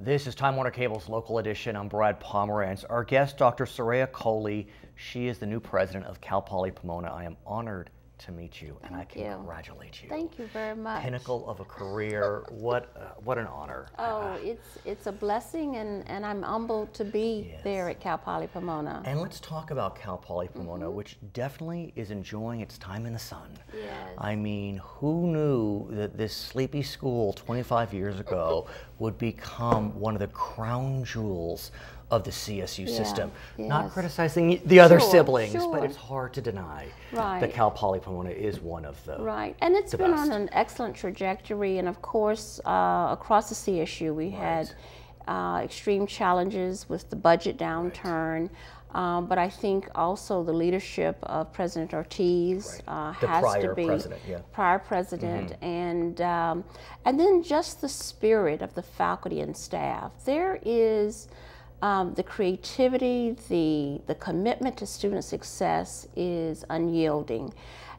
This is Time Warner Cable's local edition. I'm Brad Pomerance. Our guest, Dr. Soraya Coley. She is the new president of Cal Poly Pomona. I am honored to meet you, and I congratulate you. Thank you very much. Pinnacle of a career. What an honor. Oh, it's a blessing, and I'm humbled to be there at Cal Poly Pomona. And let's talk about Cal Poly Pomona, which definitely is enjoying its time in the sun. Yes. I mean, who knew that this sleepy school 25 years ago would become one of the crown jewels of the CSU system? Not criticizing the other siblings, but it's hard to deny that Cal Poly Pomona is one of the and it's been on an excellent trajectory, and of course across the CSU we had extreme challenges with the budget downturn, but I think also the leadership of President Ortiz has to be prior president, and then just the spirit of the faculty and staff. There is the creativity, the commitment to student success is unyielding.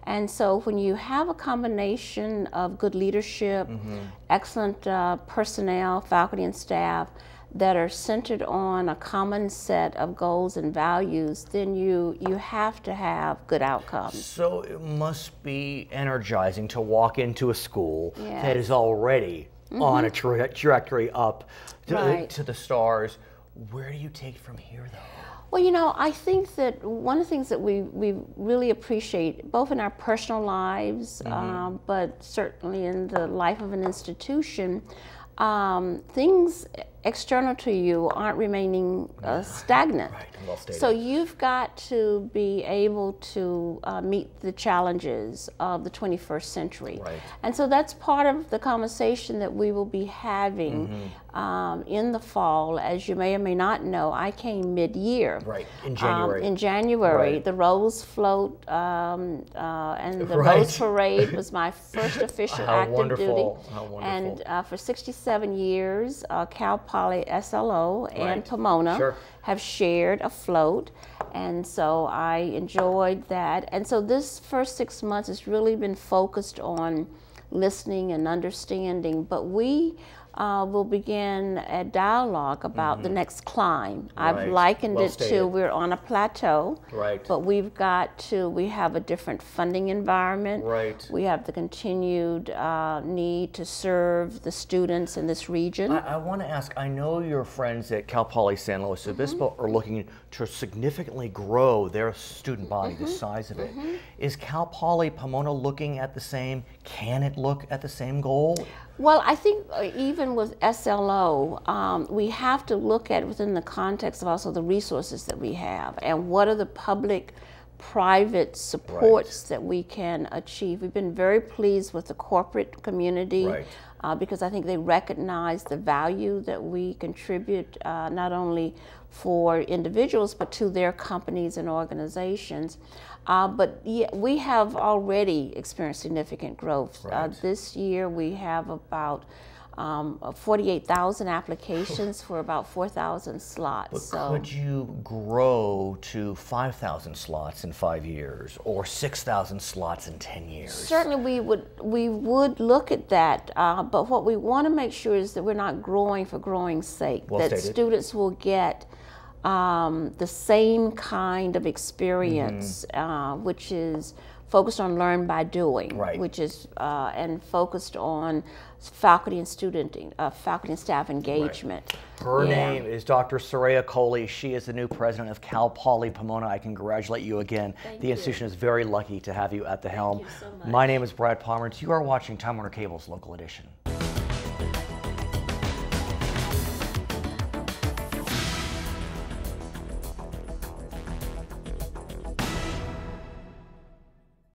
And so when you have a combination of good leadership, excellent personnel, faculty and staff that are centered on a common set of goals and values, then you have to have good outcomes. So it must be energizing to walk into a school that is already on a trajectory up to the stars. Where do you take it from here, though? Well, you know, I think that one of the things that we really appreciate, both in our personal lives, but certainly in the life of an institution, things external to you aren't remaining stagnant. Well stated. So you've got to be able to meet the challenges of the 21st century. And so that's part of the conversation that we will be having in the fall. As you may or may not know, I came mid-year. In January. In January. The Rose Float and the Rose Parade was my first official active duty. And for 67 years, Cal Poly SLO and Pomona have shared a float, and so I enjoyed that. And so this first 6 months has really been focused on listening and understanding, but we will begin a dialogue about the next climb. I've likened it to we're on a plateau, but we have a different funding environment. We have the continued need to serve the students in this region. I want to ask, I know your friends at Cal Poly San Luis Obispo are looking to significantly grow their student body, the size of it. Is Cal Poly Pomona looking at the same? Can it look at the same goal? Well, I think even with SLO, we have to look at it within the context of also the resources that we have and what are the public-private supports that we can achieve. We've been very pleased with the corporate community because I think they recognize the value that we contribute not only for individuals but to their companies and organizations. But we have already experienced significant growth. This year we have about 48,000 applications for about 4,000 slots. But could you grow to 5,000 slots in 5 years or 6,000 slots in 10 years? Certainly we would look at that, but what we want to make sure is that we're not growing for growing's sake, that students will get the same kind of experience, which is focused on learn by doing, which is and focused on faculty and faculty and staff engagement. Her name is Dr. Soraya Coley. She is the new president of Cal Poly Pomona. I congratulate you again. The institution is very lucky to have you at the helm. Thank you so much. My name is Brad Pomerance. You are watching Time Warner Cable's local edition.